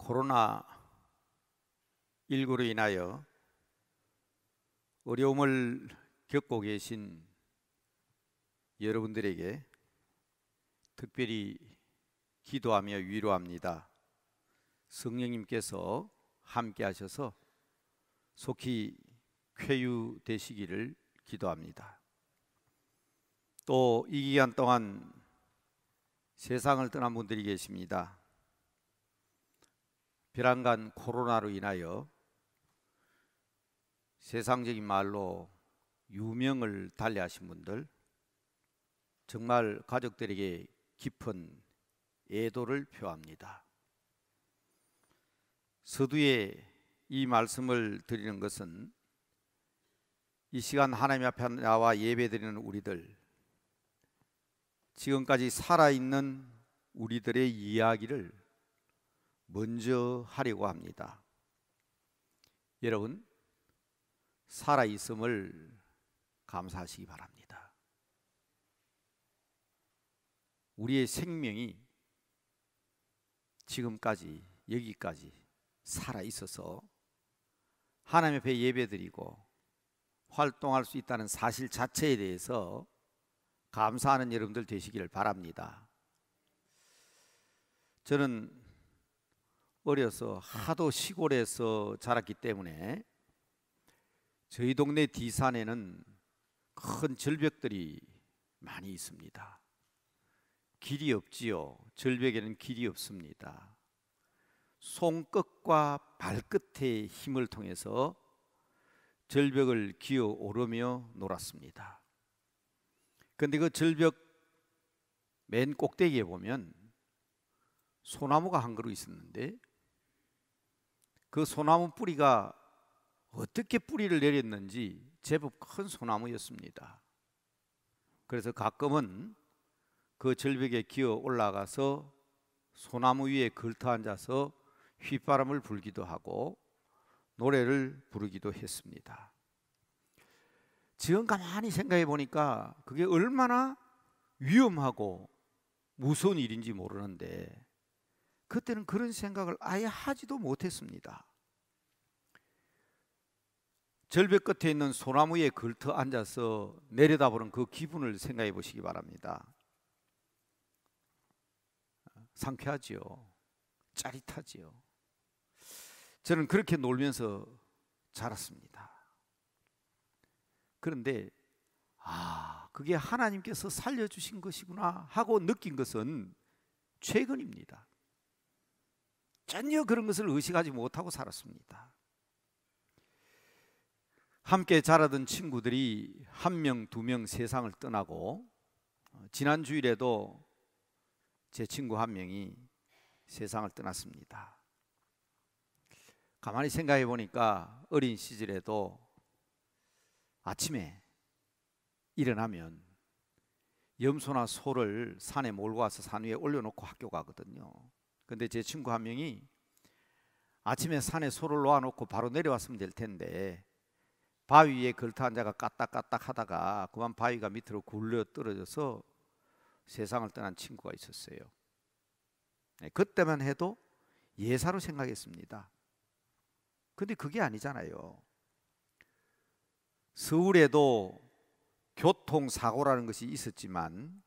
코로나19로 인하여 어려움을 겪고 계신 여러분들에게 특별히 기도하며 위로합니다. 성령님께서 함께 하셔서 속히 쾌유되시기를 기도합니다. 또 이 기간 동안 세상을 떠난 분들이 계십니다. 별안간 코로나로 인하여 세상적인 말로 유명을 달리하신 분들, 정말 가족들에게 깊은 애도를 표합니다. 서두에 이 말씀을 드리는 것은 이 시간 하나님 앞에 나와 예배드리는 우리들, 지금까지 살아있는 우리들의 이야기를 먼저 하려고 합니다. 여러분, 살아있음을 감사하시기 바랍니다. 우리의 생명이 지금까지 여기까지 살아있어서 하나님 앞에 예배드리고 활동할 수 있다는 사실 자체에 대해서 감사하는 여러분들 되시기를 바랍니다. 저는 어려서 하도 시골에서 자랐기 때문에 저희 동네 뒷산에는 큰 절벽들이 많이 있습니다. 길이 없지요. 절벽에는 길이 없습니다. 손끝과 발끝의 힘을 통해서 절벽을 기어 오르며 놀았습니다. 그런데 그 절벽 맨 꼭대기에 보면 소나무가 한 그루 있었는데 그 소나무 뿌리가 어떻게 뿌리를 내렸는지 제법 큰 소나무였습니다. 그래서 가끔은 그 절벽에 기어 올라가서 소나무 위에 걸터 앉아서 휘바람을 불기도 하고 노래를 부르기도 했습니다. 지금 가만히 생각해 보니까 그게 얼마나 위험하고 무서운 일인지 모르는데 그때는 그런 생각을 아예 하지도 못했습니다. 절벽 끝에 있는 소나무에 걸터 앉아서 내려다보는 그 기분을 생각해 보시기 바랍니다. 상쾌하지요. 짜릿하지요. 저는 그렇게 놀면서 자랐습니다. 그런데 그게 하나님께서 살려주신 것이구나 하고 느낀 것은 최근입니다. 전혀 그런 것을 의식하지 못하고 살았습니다. 함께 자라던 친구들이 한 명, 두 명 세상을 떠나고 지난 주일에도 제 친구 한 명이 세상을 떠났습니다. 가만히 생각해 보니까 어린 시절에도 아침에 일어나면 염소나 소를 산에 몰고 와서 산 위에 올려놓고 학교 가거든요. 근데 제 친구 한 명이 아침에 산에 소를 놓아놓고 바로 내려왔으면 될 텐데 바위 위에 걸터 앉아가 까딱까딱 하다가 그만 바위가 밑으로 굴러 떨어져서 세상을 떠난 친구가 있었어요. 그때만 해도 예사로 생각했습니다. 근데 그게 아니잖아요. 서울에도 교통사고라는 것이 있었지만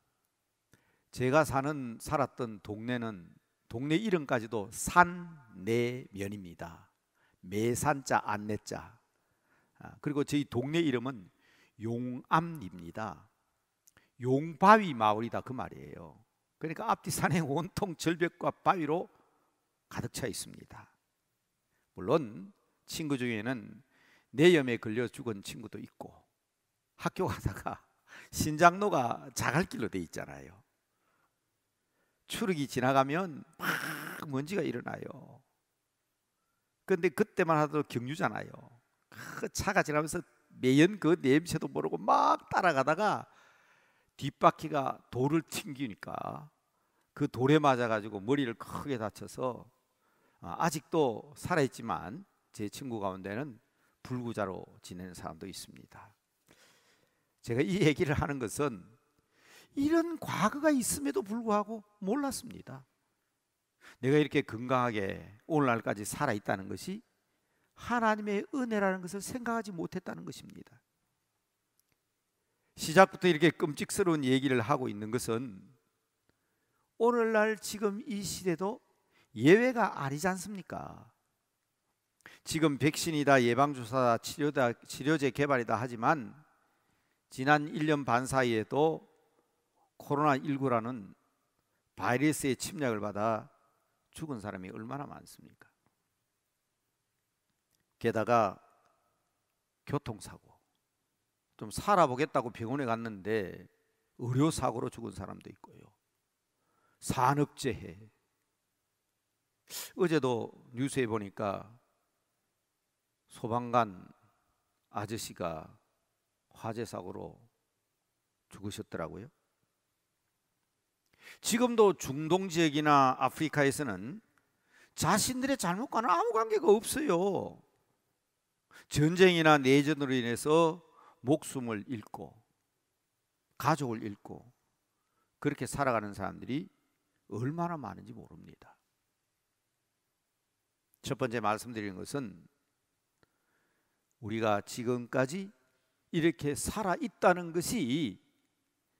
제가 살았던 동네는 동네 이름까지도 산내면입니다. 매산자 안내자. 그리고 저희 동네 이름은 용암입니다. 용바위 마을이다 그 말이에요. 그러니까 앞뒤 산에 온통 절벽과 바위로 가득 차 있습니다. 물론 친구 중에는 뇌염에 걸려 죽은 친구도 있고 학교 가다가 신장로가 자갈길로 돼 있잖아요. 추럭이 지나가면 막 먼지가 일어나요. 그런데 그때만 하더라도 경유잖아요. 그 차가 지나면서 매연 그 냄새도 모르고 막 따라가다가 뒷바퀴가 돌을 튕기니까 그 돌에 맞아가지고 머리를 크게 다쳐서 아직도 살아있지만 제 친구 가운데는 불구자로 지내는 사람도 있습니다. 제가 이 얘기를 하는 것은 이런 과거가 있음에도 불구하고 몰랐습니다. 내가 이렇게 건강하게 오늘날까지 살아있다는 것이 하나님의 은혜라는 것을 생각하지 못했다는 것입니다. 시작부터 이렇게 끔찍스러운 얘기를 하고 있는 것은 오늘날 지금 이 시대도 예외가 아니지 않습니까? 지금 백신이다, 예방주사다, 치료제 개발이다 하지만 지난 1년 반 사이에도 코로나19라는 바이러스의 침략을 받아 죽은 사람이 얼마나 많습니까? 게다가 교통사고, 좀 살아보겠다고 병원에 갔는데 의료사고로 죽은 사람도 있고요. 산업재해. 어제도 뉴스에 보니까 소방관 아저씨가 화재 사고로 죽으셨더라고요. 지금도 중동 지역이나 아프리카에서는 자신들의 잘못과는 아무 관계가 없어요. 전쟁이나 내전으로 인해서 목숨을 잃고 가족을 잃고 그렇게 살아가는 사람들이 얼마나 많은지 모릅니다. 첫 번째 말씀드리는 것은 우리가 지금까지 이렇게 살아있다는 것이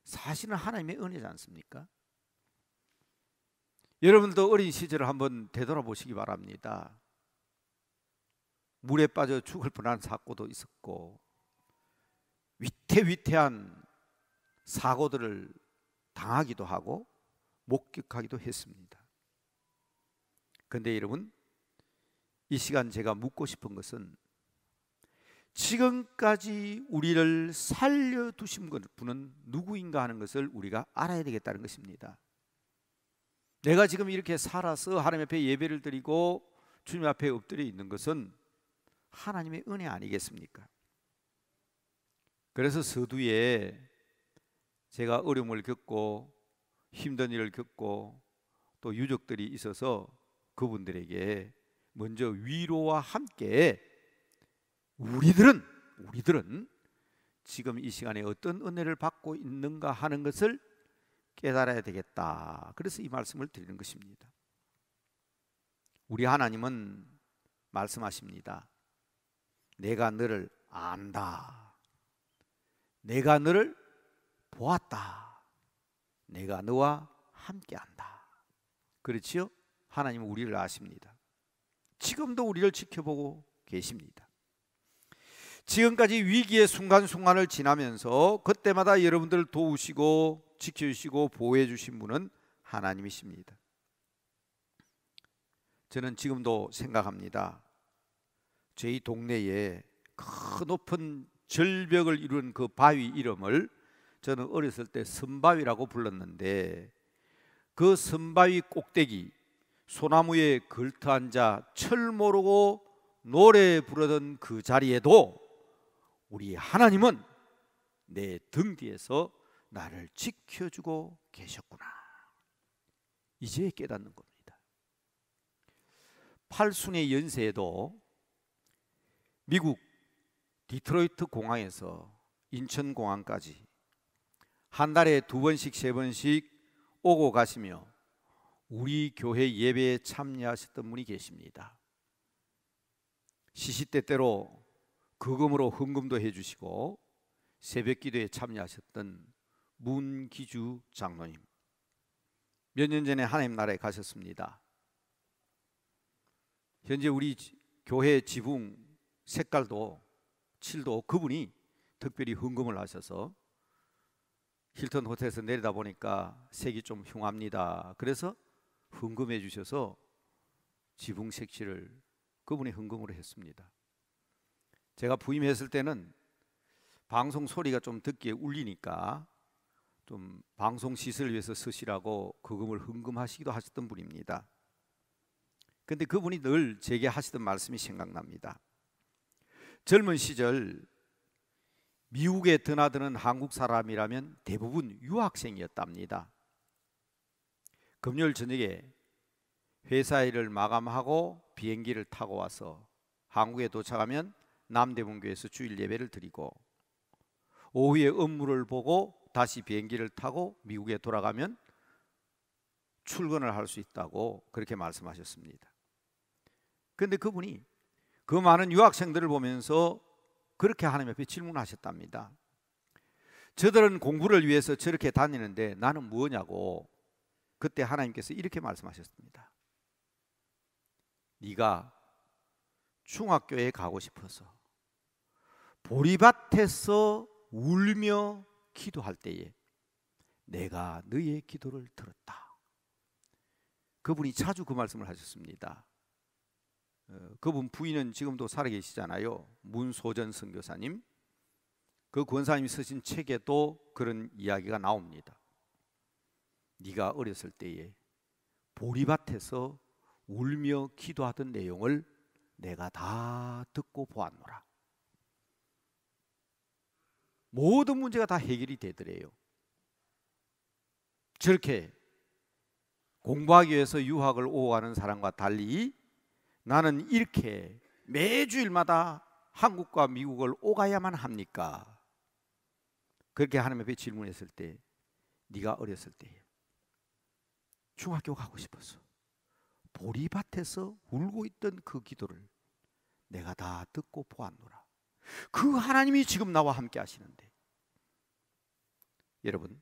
사실은 하나님의 은혜지 않습니까? 여러분도 어린 시절을 한번 되돌아보시기 바랍니다. 물에 빠져 죽을 뻔한 사고도 있었고 위태위태한 사고들을 당하기도 하고 목격하기도 했습니다. 그런데 여러분, 이 시간 제가 묻고 싶은 것은 지금까지 우리를 살려두신 분은 누구인가 하는 것을 우리가 알아야 되겠다는 것입니다. 내가 지금 이렇게 살아서 하나님 앞에 예배를 드리고 주님 앞에 엎드려 있는 것은 하나님의 은혜 아니겠습니까? 그래서 서두에 제가 어려움을 겪고 힘든 일을 겪고 또 유족들이 있어서 그분들에게 먼저 위로와 함께 우리들은 지금 이 시간에 어떤 은혜를 받고 있는가 하는 것을 깨달아야 되겠다. 그래서 이 말씀을 드리는 것입니다. 우리 하나님은 말씀하십니다. 내가 너를 안다. 내가 너를 보았다. 내가 너와 함께한다. 그렇지요? 하나님은 우리를 아십니다. 지금도 우리를 지켜보고 계십니다. 지금까지 위기의 순간순간을 지나면서 그때마다 여러분들을 도우시고 지켜주시고 보호해 주신 분은 하나님이십니다. 저는 지금도 생각합니다. 저희 동네에 큰 높은 절벽을 이룬 그 바위 이름을 저는 어렸을 때 섬바위라고 불렀는데, 그 섬바위 꼭대기 소나무에 걸터 앉아 철 모르고 노래 부르던 그 자리에도 우리 하나님은 내 등 뒤에서 나를 지켜주고 계셨구나. 이제 깨닫는 겁니다. 팔순의 연세에도 미국 디트로이트 공항에서 인천공항까지 한 달에 2번씩 3번씩 오고 가시며 우리 교회 예배에 참여하셨던 분이 계십니다. 시시때때로 거금으로 헌금도 해주시고 새벽기도에 참여하셨던 문기주 장로님, 몇 년 전에 하나님 나라에 가셨습니다. 현재 우리 교회 지붕 색깔도 칠도 그분이 특별히 헌금을 하셔서 힐튼 호텔에서 내리다 보니까 색이 좀 흉합니다. 그래서 헌금해 주셔서 지붕 색칠을 그분이 헌금으로 했습니다. 제가 부임했을 때는 방송 소리가 좀 듣기에 울리니까 좀 방송 시설을 위해서 쓰시라고 그금을 헌금하시기도 하셨던 분입니다. 그런데 그분이 늘 제게 하시던 말씀이 생각납니다. 젊은 시절 미국에 드나드는 한국 사람이라면 대부분 유학생이었답니다. 금요일 저녁에 회사 일을 마감하고 비행기를 타고 와서 한국에 도착하면 남대문교회에서 주일 예배를 드리고 오후에 업무를 보고 다시 비행기를 타고 미국에 돌아가면 출근을 할 수 있다고 그렇게 말씀하셨습니다. 그런데 그분이 그 많은 유학생들을 보면서 그렇게 하나님 앞에 질문하셨답니다. 저들은 공부를 위해서 저렇게 다니는데 나는 뭐냐고. 그때 하나님께서 이렇게 말씀하셨습니다. 네가 중학교에 가고 싶어서 보리밭에서 울며 기도할 때에 내가 너의 기도를 들었다. 그분이 자주 그 말씀을 하셨습니다. 그분 부인은 지금도 살아계시잖아요. 문소전 선교사님. 그 권사님이 쓰신 책에도 그런 이야기가 나옵니다. 네가 어렸을 때에 보리밭에서 울며 기도하던 내용을 내가 다 듣고 보았노라. 모든 문제가 다 해결이 되더래요. 저렇게 공부하기 위해서 유학을 오고 가는 사람과 달리 나는 이렇게 매주일마다 한국과 미국을 오가야만 합니까? 그렇게 하나님 앞에 질문했을 때 네가 어렸을 때 중학교 가고 싶어서 보리밭에서 울고 있던 그 기도를 내가 다 듣고 보았노라. 그 하나님이 지금 나와 함께 하시는데, 여러분,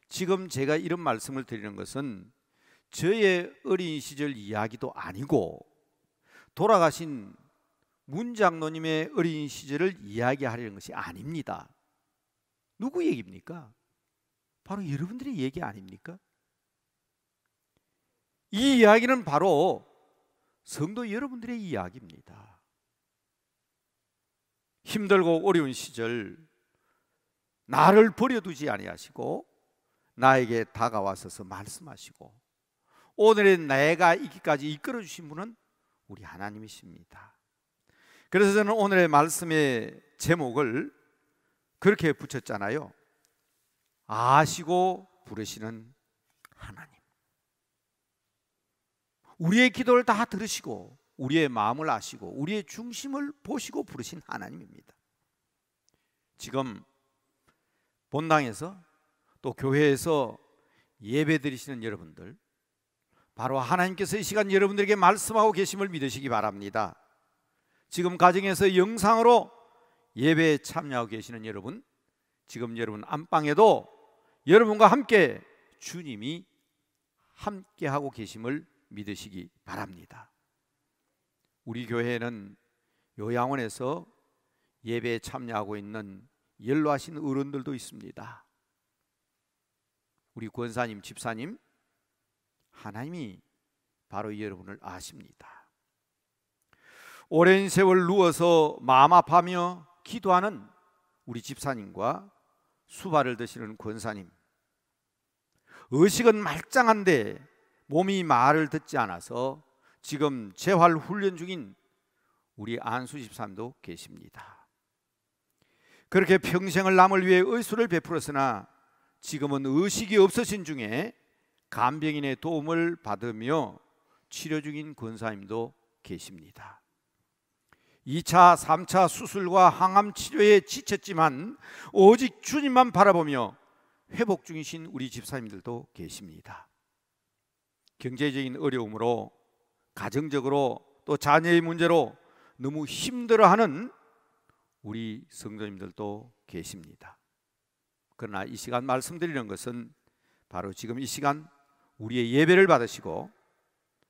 지금 제가 이런 말씀을 드리는 것은 저의 어린 시절 이야기도 아니고 돌아가신 문 장로님의 어린 시절을 이야기하려는 것이 아닙니다. 누구 얘기입니까? 바로 여러분들의 얘기 아닙니까? 이 이야기는 바로 성도 여러분들의 이야기입니다. 힘들고 어려운 시절 나를 버려두지 아니하시고 나에게 다가와서서 말씀하시고 오늘의 내가 있기까지 이끌어 주신 분은 우리 하나님이십니다. 그래서 저는 오늘의 말씀의 제목을 그렇게 붙였잖아요. 아시고 부르시는 하나님. 우리의 기도를 다 들으시고 우리의 마음을 아시고 우리의 중심을 보시고 부르신 하나님입니다. 지금 본당에서 또 교회에서 예배 드리시는 여러분들, 바로 하나님께서 이 시간 여러분들에게 말씀하고 계심을 믿으시기 바랍니다. 지금 가정에서 영상으로 예배에 참여하고 계시는 여러분, 지금 여러분 안방에도 여러분과 함께 주님이 함께하고 계심을 믿으시기 바랍니다. 우리 교회에는 요양원에서 예배에 참여하고 있는 연로하신 어른들도 있습니다. 우리 권사님, 집사님, 하나님이 바로 여러분을 아십니다. 오랜 세월 누워서 마음 아파하며 기도하는 우리 집사님과 수발을 드시는 권사님, 의식은 말짱한데 몸이 말을 듣지 않아서 지금 재활 훈련 중인 우리 안수 집사님도 계십니다. 그렇게 평생을 남을 위해 의술을 베풀었으나 지금은 의식이 없으신 중에 간병인의 도움을 받으며 치료 중인 권사님도 계십니다. 2차, 3차 수술과 항암 치료에 지쳤지만 오직 주님만 바라보며 회복 중이신 우리 집사님들도 계십니다. 경제적인 어려움으로, 가정적으로, 또 자녀의 문제로 너무 힘들어하는 우리 성도님들도 계십니다. 그러나 이 시간 말씀드리는 것은 바로 지금 이 시간 우리의 예배를 받으시고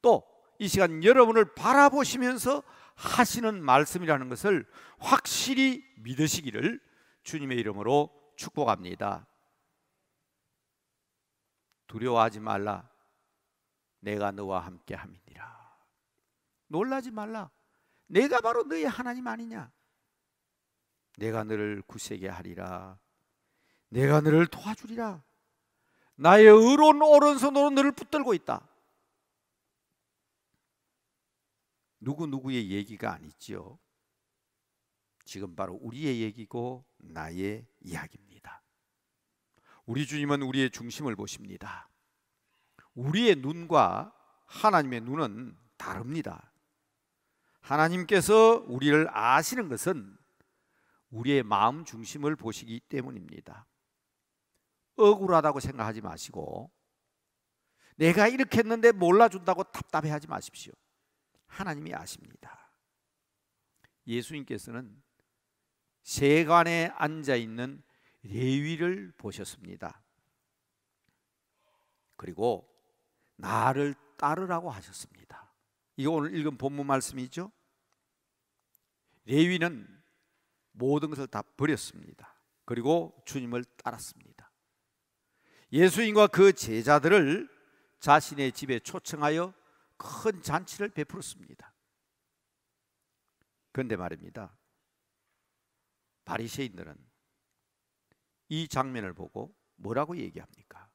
또 이 시간 여러분을 바라보시면서 하시는 말씀이라는 것을 확실히 믿으시기를 주님의 이름으로 축복합니다. 두려워하지 말라. 내가 너와 함께 함이니라. 놀라지 말라. 내가 바로 너의 하나님 아니냐. 내가 너를 굳세게 하리라. 내가 너를 도와주리라. 나의 의로운 오른손으로 너를 붙들고 있다. 누구누구의 얘기가 아니지요. 지금 바로 우리의 얘기고 나의 이야기입니다. 우리 주님은 우리의 중심을 보십니다. 우리의 눈과 하나님의 눈은 다릅니다. 하나님께서 우리를 아시는 것은 우리의 마음 중심을 보시기 때문입니다. 억울하다고 생각하지 마시고 내가 이렇게 했는데 몰라준다고 답답해하지 마십시오. 하나님이 아십니다. 예수님께서는 세관에 앉아있는 레위를 보셨습니다. 그리고 나를 따르라고 하셨습니다. 이거 오늘 읽은 본문 말씀이죠. 레위는 모든 것을 다 버렸습니다. 그리고 주님을 따랐습니다. 예수님과 그 제자들을 자신의 집에 초청하여 큰 잔치를 베풀었습니다. 그런데 말입니다, 바리새인들은 이 장면을 보고 뭐라고 얘기합니까?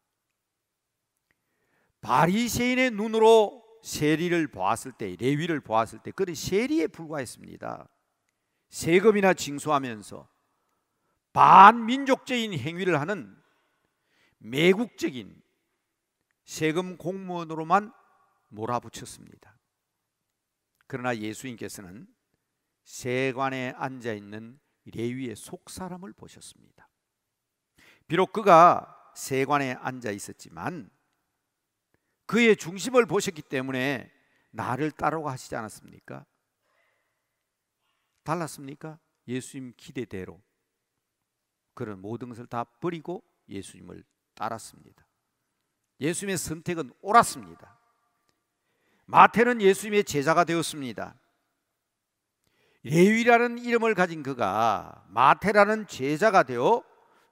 바리새인의 눈으로 세리를 보았을 때, 레위를 보았을 때 그는 세리에 불과했습니다. 세금이나 징수하면서 반민족적인 행위를 하는 매국적인 세금 공무원으로만 몰아붙였습니다. 그러나 예수님께서는 세관에 앉아있는 레위의 속사람을 보셨습니다. 비록 그가 세관에 앉아 있었지만 그의 중심을 보셨기 때문에 나를 따르고 하시지 않았습니까? 달랐습니까? 예수님 기대대로 그런 모든 것을 다 버리고 예수님을 따랐습니다. 예수님의 선택은 옳았습니다. 마태는 예수님의 제자가 되었습니다. 레위라는 이름을 가진 그가 마태라는 제자가 되어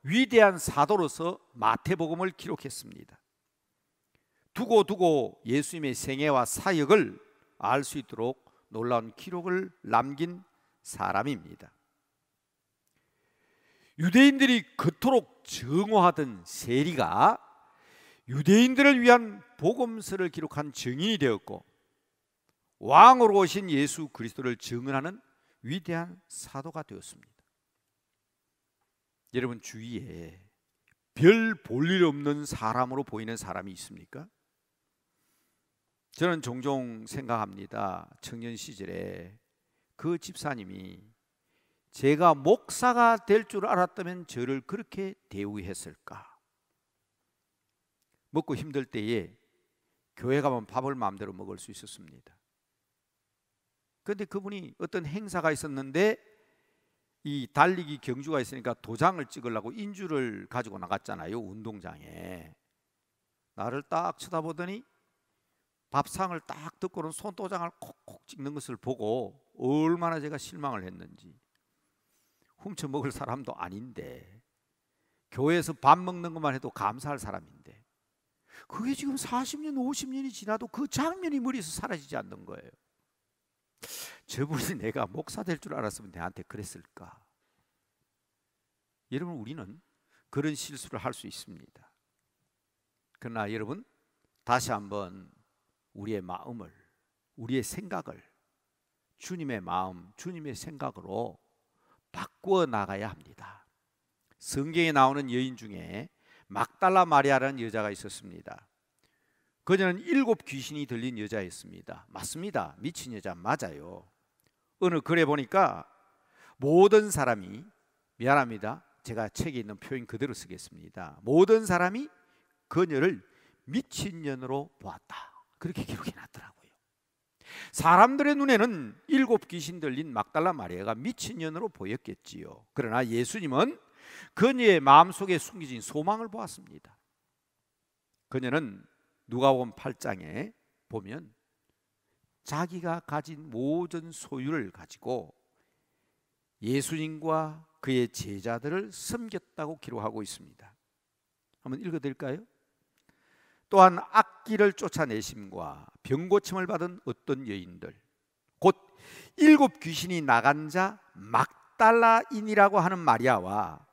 위대한 사도로서 마태복음을 기록했습니다. 두고 예수님의 생애와 사역을 알 수 있도록 놀라운 기록을 남긴 사람입니다. 유대인들이 그토록 증오하던 세리가 유대인들을 위한 복음서를 기록한 증인이 되었고 왕으로 오신 예수 그리스도를 증언하는 위대한 사도가 되었습니다. 여러분 주위에 별 볼일 없는 사람으로 보이는 사람이 있습니까? 저는 종종 생각합니다. 청년 시절에 그 집사님이 제가 목사가 될 줄 알았다면 저를 그렇게 대우했을까? 먹고 힘들 때에 교회 가면 밥을 마음대로 먹을 수 있었습니다. 그런데 그분이 어떤 행사가 있었는데 이 달리기 경주가 있으니까 도장을 찍으려고 인주를 가지고 나갔잖아요. 운동장에. 나를 딱 쳐다보더니 밥상을 딱 듣고는 손도장을 콕콕 찍는 것을 보고 얼마나 제가 실망을 했는지. 훔쳐 먹을 사람도 아닌데 교회에서 밥 먹는 것만 해도 감사할 사람인데 그게 지금 40년 50년이 지나도 그 장면이 머리에서 사라지지 않는 거예요. 저분이 내가 목사 될 줄 알았으면 내한테 그랬을까? 여러분 우리는 그런 실수를 할 수 있습니다. 그러나 여러분 다시 한번 우리의 마음을, 우리의 생각을 주님의 마음, 주님의 생각으로 바꾸어 나가야 합니다. 성경에 나오는 여인 중에 막달라 마리아라는 여자가 있었습니다. 그녀는 7 귀신이 들린 여자였습니다. 맞습니다. 미친 여자 맞아요. 어느 글에 보니까 모든 사람이, 미안합니다, 제가 책에 있는 표현 그대로 쓰겠습니다. 모든 사람이 그녀를 미친년으로 보았다. 그렇게 기록이 났더라고요. 사람들의 눈에는 7 귀신 들린 막달라 마리아가 미친년으로 보였겠지요. 그러나 예수님은 그녀의 마음속에 숨겨진 소망을 보았습니다. 그녀는 누가복음 8장에 보면 자기가 가진 모든 소유를 가지고 예수님과 그의 제자들을 섬겼다고 기록하고 있습니다. 한번 읽어드릴까요? 또한 악기를 쫓아내심과 병고침을 받은 어떤 여인들, 곧 7 귀신이 나간 자 막달라인이라고 하는 마리아와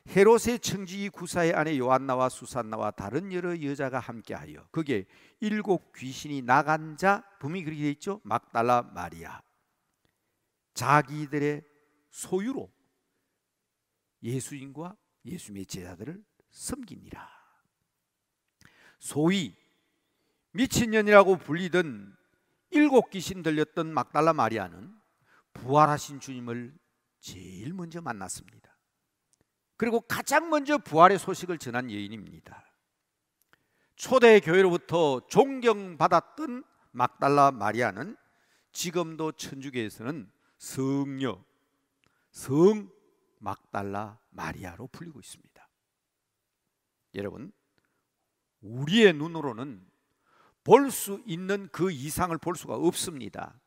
헤롯의 청지기 구사의 아내 요한나와 수산나와 다른 여러 여자가 함께하여, 그게 7 귀신이 나간 자, 분명히 그렇게 되어 있죠. 막달라 마리아, 자기들의 소유로 예수님과 예수님의 제자들을 섬기니라. 소위 미친년이라고 불리던 7 귀신 들렸던 막달라 마리아는 부활하신 주님을 제일 먼저 만났습니다. 그리고 가장 먼저 부활의 소식을 전한 여인입니다. 초대 교회로부터 존경받았던 막달라 마리아는 지금도 천주교에서는 성녀, 성 막달라 마리아로 불리고 있습니다. 여러분, 우리의 눈으로는 볼 수 있는 그 이상을 볼 수가 없습니다.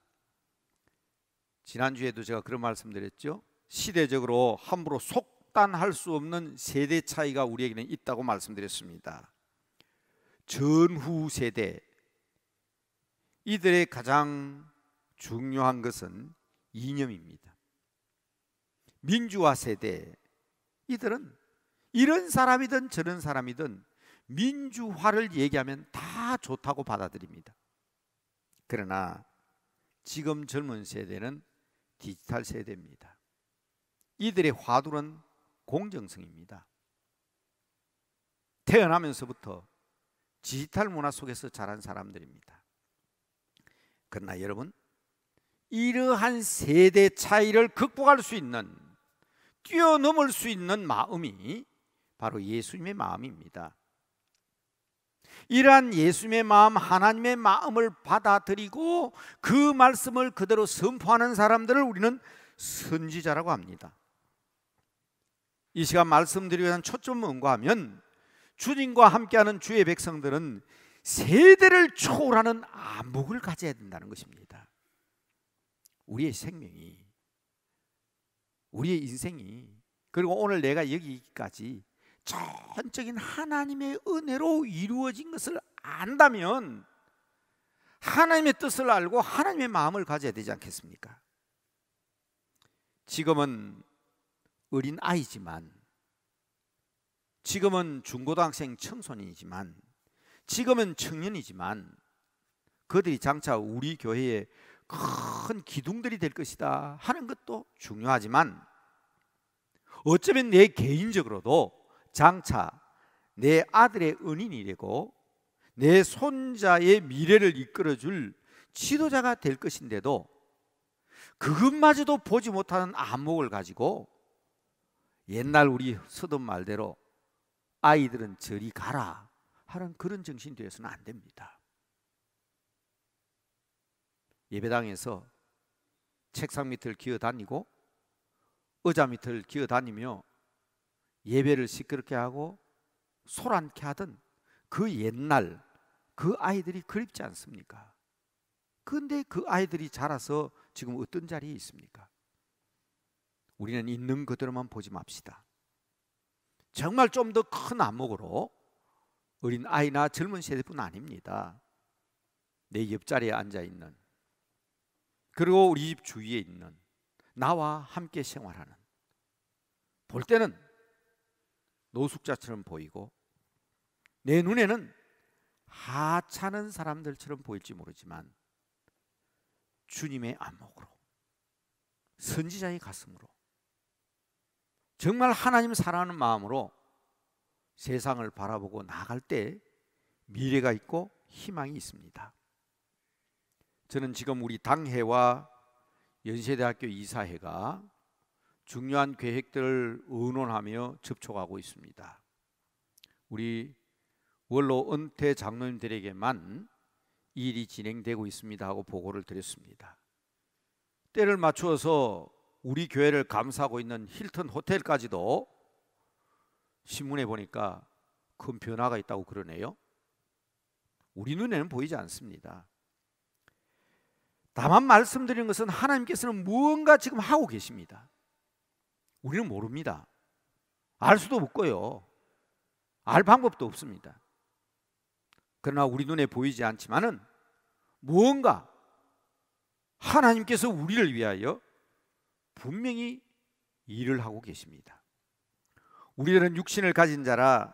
지난주에도 제가 그런 말씀드렸죠. 시대적으로 함부로 속단할 수 없는 세대 차이가 우리에게는 있다고 말씀드렸습니다. 전후 세대, 이들의 가장 중요한 것은 이념입니다. 민주화 세대, 이들은 이런 사람이든 저런 사람이든 민주화를 얘기하면 다 좋다고 받아들입니다. 그러나 지금 젊은 세대는 디지털 세대입니다. 이들의 화두는 공정성입니다. 태어나면서부터 디지털 문화 속에서 자란 사람들입니다. 그러나 여러분, 이러한 세대 차이를 극복할 수 있는, 뛰어넘을 수 있는 마음이 바로 예수님의 마음입니다. 이러한 예수님의 마음, 하나님의 마음을 받아들이고 그 말씀을 그대로 선포하는 사람들을 우리는 선지자라고 합니다. 이 시간 말씀드리기 위한 초점은 뭔가 하면, 주님과 함께하는 주의 백성들은 세대를 초월하는 안목을 가져야 된다는 것입니다. 우리의 생명이, 우리의 인생이, 그리고 오늘 내가 여기까지 전적인 하나님의 은혜로 이루어진 것을 안다면 하나님의 뜻을 알고 하나님의 마음을 가져야 되지 않겠습니까? 지금은 어린 아이지만, 지금은 중고등학생 청소년이지만, 지금은 청년이지만 그들이 장차 우리 교회의 큰 기둥들이 될 것이다 하는 것도 중요하지만, 어쩌면 내 개인적으로도 장차 내 아들의 은인이 되고 내 손자의 미래를 이끌어줄 지도자가 될 것인데도 그것마저도 보지 못하는 안목을 가지고 옛날 우리 서던 말대로 아이들은 저리 가라 하는 그런 정신이 되어서는 안 됩니다. 예배당에서 책상 밑을 기어다니고 의자 밑을 기어다니며 예배를 시끄럽게 하고 소란케 하던 그 옛날 그 아이들이 그립지 않습니까? 그런데 그 아이들이 자라서 지금 어떤 자리에 있습니까? 우리는 있는 그대로만 보지 맙시다. 정말 좀 더 큰 안목으로, 어린 아이나 젊은 세대뿐 아닙니다. 내 옆자리에 앉아있는, 그리고 우리 집 주위에 있는, 나와 함께 생활하는, 볼 때는 노숙자처럼 보이고 내 눈에는 하찮은 사람들처럼 보일지 모르지만 주님의 안목으로, 선지자의 가슴으로, 정말 하나님 사랑하는 마음으로 세상을 바라보고 나아갈 때 미래가 있고 희망이 있습니다. 저는 지금 우리 당회와 연세대학교 이사회가 중요한 계획들을 의논하며 접촉하고 있습니다. 우리 원로 은퇴 장로님들에게만 일이 진행되고 있습니다 하고 보고를 드렸습니다. 때를 맞추어서 우리 교회를 감싸고 있는 힐튼 호텔까지도 신문에 보니까 큰 변화가 있다고 그러네요. 우리 눈에는 보이지 않습니다. 다만 말씀드리는 것은 하나님께서는 무언가 지금 하고 계십니다. 우리는 모릅니다. 알 수도 없고요, 알 방법도 없습니다. 그러나 우리 눈에 보이지 않지만은 무언가 하나님께서 우리를 위하여 분명히 일을 하고 계십니다. 우리들은 육신을 가진 자라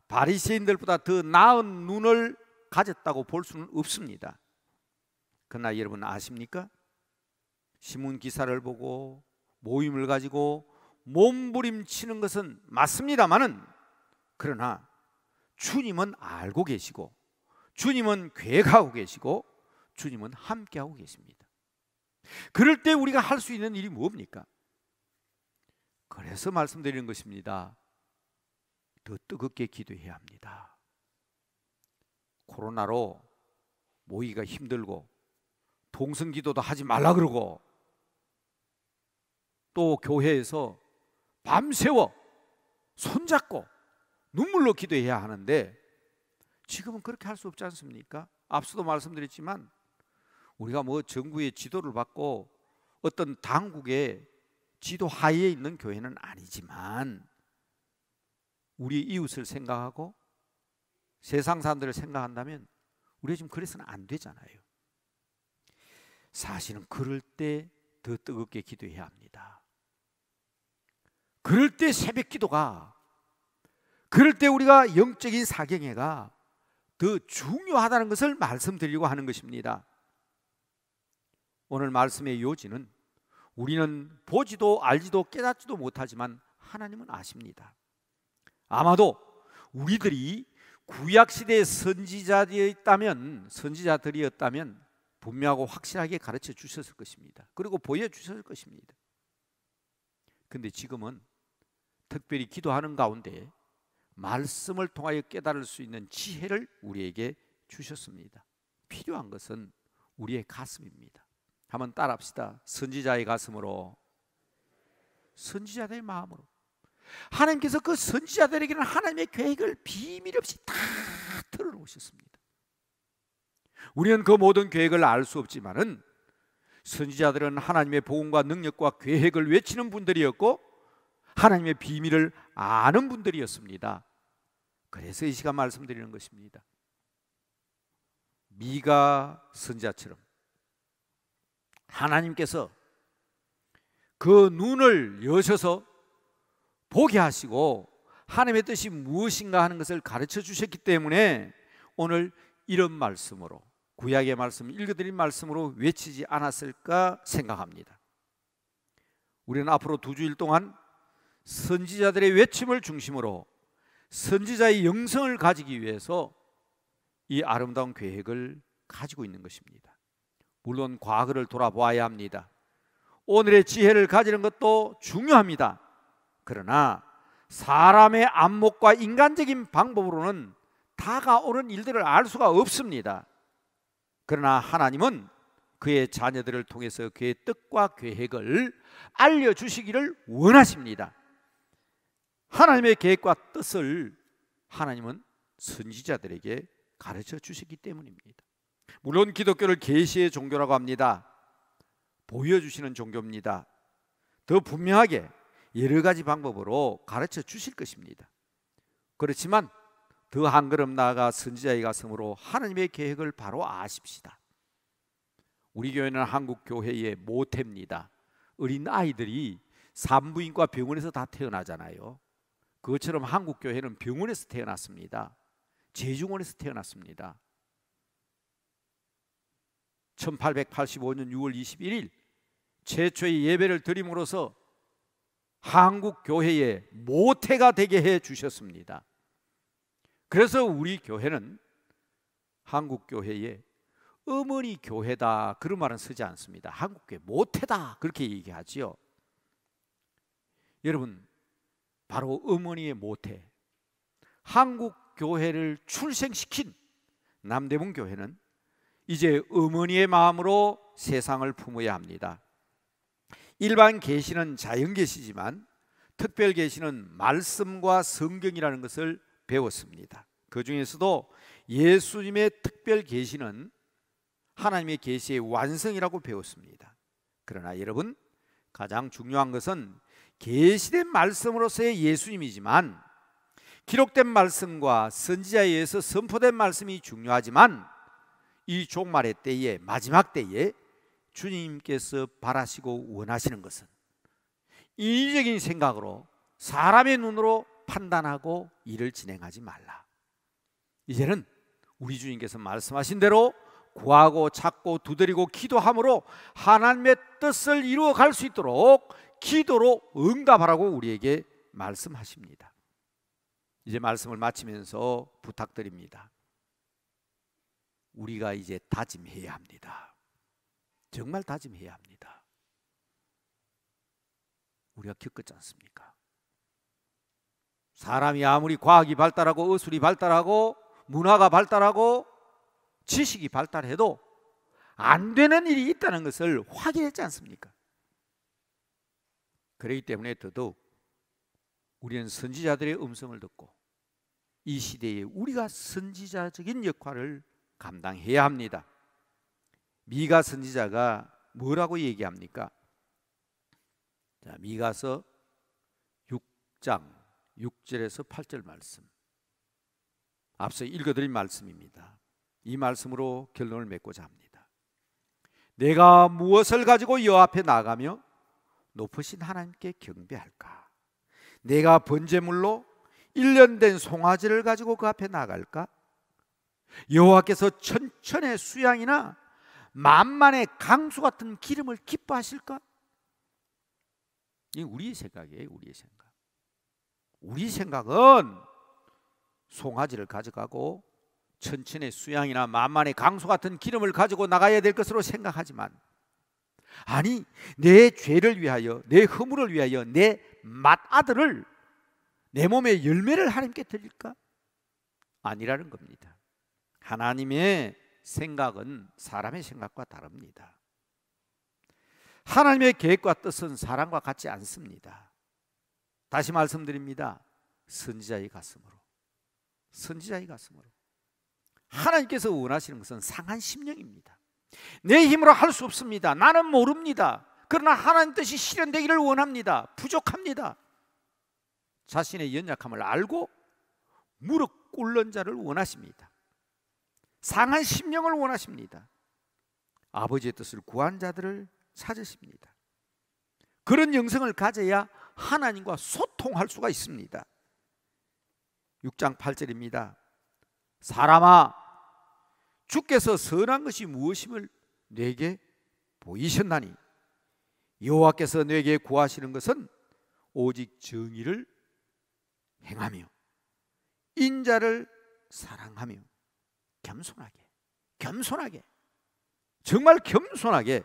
바리새인들보다 더 나은 눈을 가졌다고 볼 수는 없습니다. 그러나 여러분 아십니까? 신문 기사를 보고 모임을 가지고 몸부림치는 것은 맞습니다마는, 그러나 주님은 알고 계시고 주님은 계획하고 계시고 주님은 함께하고 계십니다. 그럴 때 우리가 할 수 있는 일이 뭡니까? 그래서 말씀드리는 것입니다. 더 뜨겁게 기도해야 합니다. 코로나로 모이기가 힘들고 동성기도도 하지 말라 그러고 또 교회에서 밤새워 손잡고 눈물로 기도해야 하는데 지금은 그렇게 할 수 없지 않습니까? 앞서도 말씀드렸지만 우리가 뭐 정부의 지도를 받고 어떤 당국의 지도 하에 있는 교회는 아니지만 우리 이웃을 생각하고 세상 사람들을 생각한다면 우리가 지금 그래서는 안 되잖아요. 사실은 그럴 때 더 뜨겁게 기도해야 합니다. 그럴 때 새벽 기도가, 그럴 때 우리가 영적인 사경회가 더 중요하다는 것을 말씀드리려고 하는 것입니다. 오늘 말씀의 요지는 우리는 보지도 알지도 깨닫지도 못하지만 하나님은 아십니다. 아마도 우리들이 구약시대의 선지자들이었다면 분명하고 확실하게 가르쳐 주셨을 것입니다. 그리고 보여주셨을 것입니다. 근데 지금은 특별히 기도하는 가운데 말씀을 통하여 깨달을 수 있는 지혜를 우리에게 주셨습니다. 필요한 것은 우리의 가슴입니다. 한번 따라합시다. 선지자의 가슴으로, 선지자들의 마음으로. 하나님께서 그 선지자들에게는 하나님의 계획을 비밀 없이 다 털어놓으셨습니다. 우리는 그 모든 계획을 알 수 없지만은 선지자들은 하나님의 복음과 능력과 계획을 외치는 분들이었고 하나님의 비밀을 아는 분들이었습니다. 그래서 이 시간 말씀드리는 것입니다. 미가 선지자처럼 하나님께서 그 눈을 여셔서 보게 하시고 하나님의 뜻이 무엇인가 하는 것을 가르쳐 주셨기 때문에 오늘 이런 말씀으로, 구약의 말씀, 읽어드린 말씀으로 외치지 않았을까 생각합니다. 우리는 앞으로 2주일 동안 선지자들의 외침을 중심으로 선지자의 영성을 가지기 위해서 이 아름다운 계획을 가지고 있는 것입니다. 물론 과거를 돌아보아야 합니다. 오늘의 지혜를 가지는 것도 중요합니다. 그러나 사람의 안목과 인간적인 방법으로는 다가오는 일들을 알 수가 없습니다. 그러나 하나님은 그의 자녀들을 통해서 그의 뜻과 계획을 알려주시기를 원하십니다. 하나님의 계획과 뜻을 하나님은 선지자들에게 가르쳐 주시기 때문입니다. 물론 기독교를 계시의 종교라고 합니다. 보여주시는 종교입니다. 더 분명하게 여러 가지 방법으로 가르쳐 주실 것입니다. 그렇지만 더 한 걸음 나아가 선지자의 가슴으로 하나님의 계획을 바로 아십시다. 우리 교회는 한국 교회의 모태입니다. 어린 아이들이 산부인과 병원에서 다 태어나잖아요. 그것처럼 한국 교회는 병원에서 태어났습니다. 제중원에서 태어났습니다. 1885년 6월 21일 최초의 예배를 드림으로써 한국 교회의 모태가 되게 해 주셨습니다. 그래서 우리 교회는 한국 교회의 어머니 교회다 그런 말은 쓰지 않습니다. 한국 교회 모태다 그렇게 얘기하지요. 여러분, 바로 어머니의 모태, 한국 교회를 출생시킨 남대문 교회는 이제 어머니의 마음으로 세상을 품어야 합니다. 일반 계시는 자연 계시지만 특별 계시는 말씀과 성경이라는 것을 배웠습니다. 그 중에서도 예수님의 특별 계시는 하나님의 계시의 완성이라고 배웠습니다. 그러나 여러분, 가장 중요한 것은 계시된 말씀으로서의 예수님이지만 기록된 말씀과 선지자에 의해서 선포된 말씀이 중요하지만 이 종말의 때에, 마지막 때에 주님께서 바라시고 원하시는 것은 인위적인 생각으로 사람의 눈으로 판단하고 일을 진행하지 말라. 이제는 우리 주님께서 말씀하신 대로 구하고 찾고 두드리고 기도함으로 하나님의 뜻을 이루어 갈 수 있도록 기도로 응답하라고 우리에게 말씀하십니다. 이제 말씀을 마치면서 부탁드립니다. 우리가 이제 다짐해야 합니다. 정말 다짐해야 합니다. 우리가 겪었지 않습니까? 사람이 아무리 과학이 발달하고 의술이 발달하고 문화가 발달하고 지식이 발달해도 안 되는 일이 있다는 것을 확인했지 않습니까? 그렇기 때문에 더더욱 우리는 선지자들의 음성을 듣고 이 시대에 우리가 선지자적인 역할을 감당해야 합니다. 미가 선지자가 뭐라고 얘기합니까? 자, 미가서 6장 6절에서 8절 말씀, 앞서 읽어드린 말씀입니다. 이 말씀으로 결론을 맺고자 합니다. 내가 무엇을 가지고 여호와 앞에 나가며 높으신 하나님께 경배할까? 내가 번제물로 1년 된 송아지를 가지고 그 앞에 나갈까? 여호와께서 천천의 수양이나 만만의 강수 같은 기름을 기뻐하실까? 이 우리의 생각이에요. 우리의 생각. 우리 생각은 송아지를 가져가고 천천의 수양이나 만만의 강수 같은 기름을 가지고 나가야 될 것으로 생각하지만, 아니, 내 죄를 위하여, 내 허물을 위하여 내 맏아들을, 내 몸의 열매를 하나님께 드릴까? 아니라는 겁니다. 하나님의 생각은 사람의 생각과 다릅니다. 하나님의 계획과 뜻은 사람과 같지 않습니다. 다시 말씀드립니다. 선지자의 가슴으로, 선지자의 가슴으로. 하나님께서 원하시는 것은 상한 심령입니다. 내 힘으로 할 수 없습니다. 나는 모릅니다. 그러나 하나님 뜻이 실현되기를 원합니다. 부족합니다. 자신의 연약함을 알고 무릎 꿇는 자를 원하십니다. 상한 심령을 원하십니다. 아버지의 뜻을 구한 자들을 찾으십니다. 그런 영성을 가져야 하나님과 소통할 수가 있습니다. 6장 8절입니다. 사람아, 주께서 선한 것이 무엇임을 내게 보이셨나니 여호와께서 내게 구하시는 것은 오직 정의를 행하며 인자를 사랑하며 겸손하게 정말 겸손하게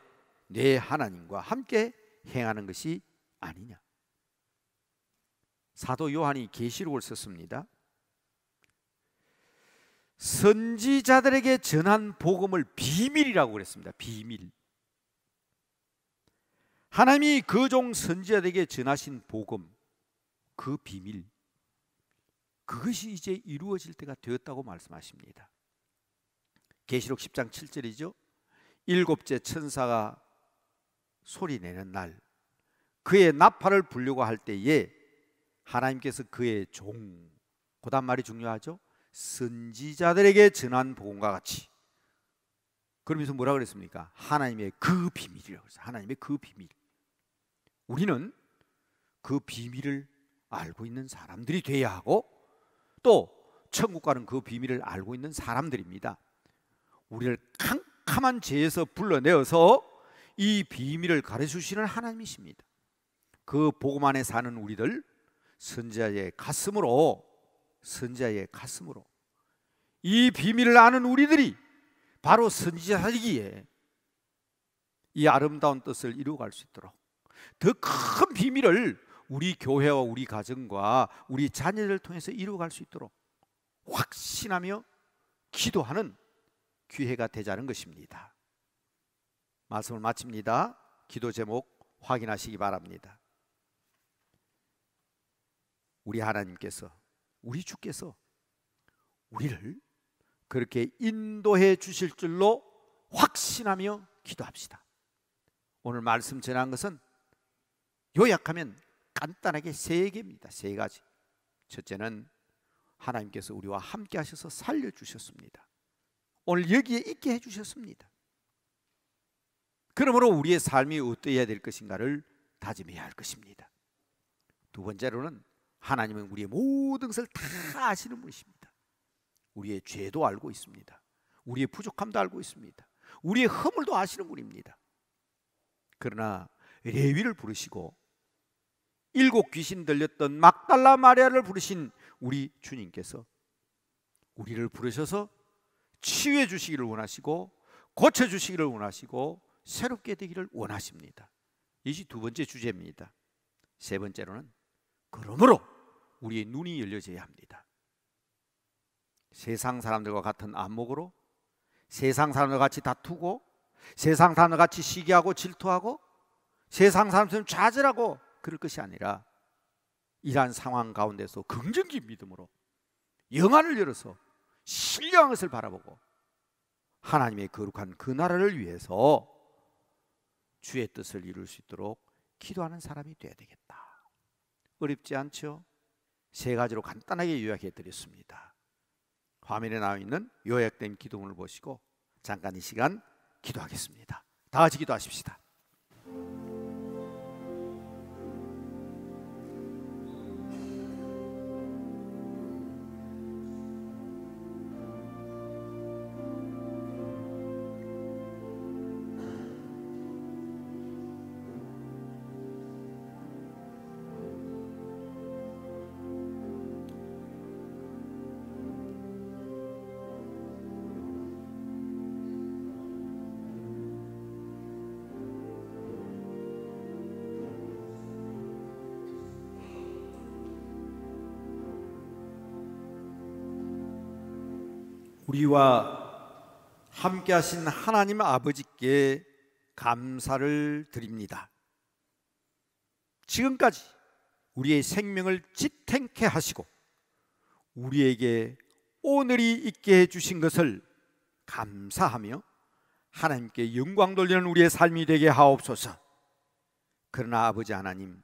내 하나님과 함께 행하는 것이 아니냐. 사도 요한이 계시록을 썼습니다. 선지자들에게 전한 복음을 비밀이라고 그랬습니다. 비밀. 하나님이 그 종 선지자들에게 전하신 복음, 그 비밀, 그것이 이제 이루어질 때가 되었다고 말씀하십니다. 계시록 10장 7절이죠. 일곱째 천사가 소리내는 날, 그의 나팔을 불려고 할 때에 하나님께서 그의 종, 그 다음 말이 중요하죠. 선지자들에게 전한 복음과 같이. 그러면서 뭐라 그랬습니까? 하나님의 그 비밀이라고 했어요. 하나님의 그 비밀. 우리는 그 비밀을 알고 있는 사람들이 돼야 하고, 또 천국 가는 그 비밀을 알고 있는 사람들입니다. 우리를 캄캄한 죄에서 불러내어서 이 비밀을 가르쳐주시는 하나님이십니다. 그 복음 안에 사는 우리들, 선지자의 가슴으로 이 비밀을 아는 우리들이 바로 선지자이기에 이 아름다운 뜻을 이루어갈 수 있도록 더 큰 비밀을 우리 교회와 우리 가정과 우리 자녀들을 통해서 이루어갈 수 있도록 확신하며 기도하는 기회가 되자는 것입니다. 말씀을 마칩니다. 기도 제목 확인하시기 바랍니다. 우리 하나님께서, 우리 주께서 우리를 그렇게 인도해 주실 줄로 확신하며 기도합시다. 오늘 말씀 전한 것은 요약하면 간단하게 세 개입니다. 세 가지. 첫째는 하나님께서 우리와 함께 하셔서 살려주셨습니다. 오늘 여기에 있게 해주셨습니다. 그러므로 우리의 삶이 어떠해야 될 것인가를 다짐해야 할 것입니다. 두 번째로는 하나님은 우리의 모든 것을 다 아시는 분이십니다. 우리의 죄도 알고 있습니다. 우리의 부족함도 알고 있습니다. 우리의 허물도 아시는 분입니다. 그러나 레위를 부르시고 7 귀신 들렸던 막달라 마리아를 부르신 우리 주님께서 우리를 부르셔서 치유해 주시기를 원하시고 고쳐 주시기를 원하시고 새롭게 되기를 원하십니다. 이것이 두 번째 주제입니다. 세 번째로는 그러므로 우리의 눈이 열려져야 합니다. 세상 사람들과 같은 안목으로 세상 사람들 같이 다투고, 세상 사람들 같이 시기하고 질투하고, 세상 사람처럼 좌절하고 그럴 것이 아니라, 이러한 상황 가운데서 긍정적인 믿음으로 영안을 열어서 신령한 것을 바라보고 하나님의 거룩한 그 나라를 위해서 주의 뜻을 이룰 수 있도록 기도하는 사람이 되어야 되겠다. 어렵지 않죠? 세 가지로 간단하게 요약해 드렸습니다. 화면에 나와 있는 요약된 기도문을 보시고 잠깐 이 시간 기도하겠습니다. 다 같이 기도하십시다. 우리와 함께 하신 하나님 아버지께 감사를 드립니다. 지금까지 우리의 생명을 지탱케 하시고 우리에게 오늘이 있게 해주신 것을 감사하며 하나님께 영광 돌리는 우리의 삶이 되게 하옵소서. 그러나 아버지 하나님,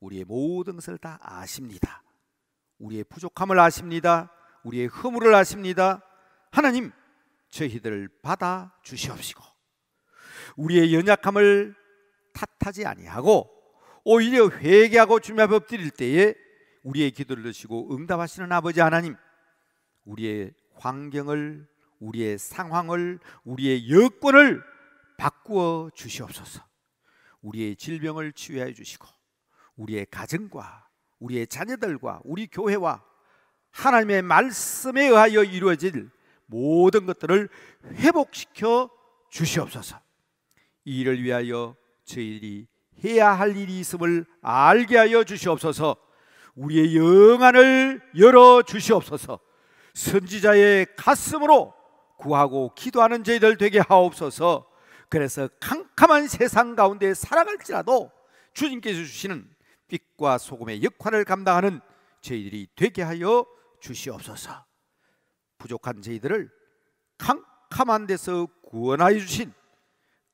우리의 모든 것을 다 아십니다. 우리의 부족함을 아십니다. 우리의 허물을 아십니다. 하나님, 저희들을 받아 주시옵시고 우리의 연약함을 탓하지 아니하고 오히려 회개하고 주님 앞에 엎드릴 때에 우리의 기도를 들으시고 응답하시는 아버지 하나님, 우리의 환경을, 우리의 상황을, 우리의 여건을 바꾸어 주시옵소서. 우리의 질병을 치유해 주시고 우리의 가정과 우리의 자녀들과 우리 교회와 하나님의 말씀에 의하여 이루어질 모든 것들을 회복시켜 주시옵소서. 이 일을 위하여 저희들이 해야 할 일이 있음을 알게 하여 주시옵소서. 우리의 영안을 열어 주시옵소서. 선지자의 가슴으로 구하고 기도하는 저희들 되게 하옵소서. 그래서 캄캄한 세상 가운데 살아갈지라도 주님께서 주시는 빛과 소금의 역할을 감당하는 저희들이 되게 하여 주시옵소서. 부족한 저희들을 캄캄한 데서 구원하여 주신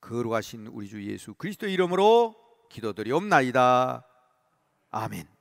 거룩하신 우리 주 예수 그리스도 이름으로 기도드리옵나이다. 아멘.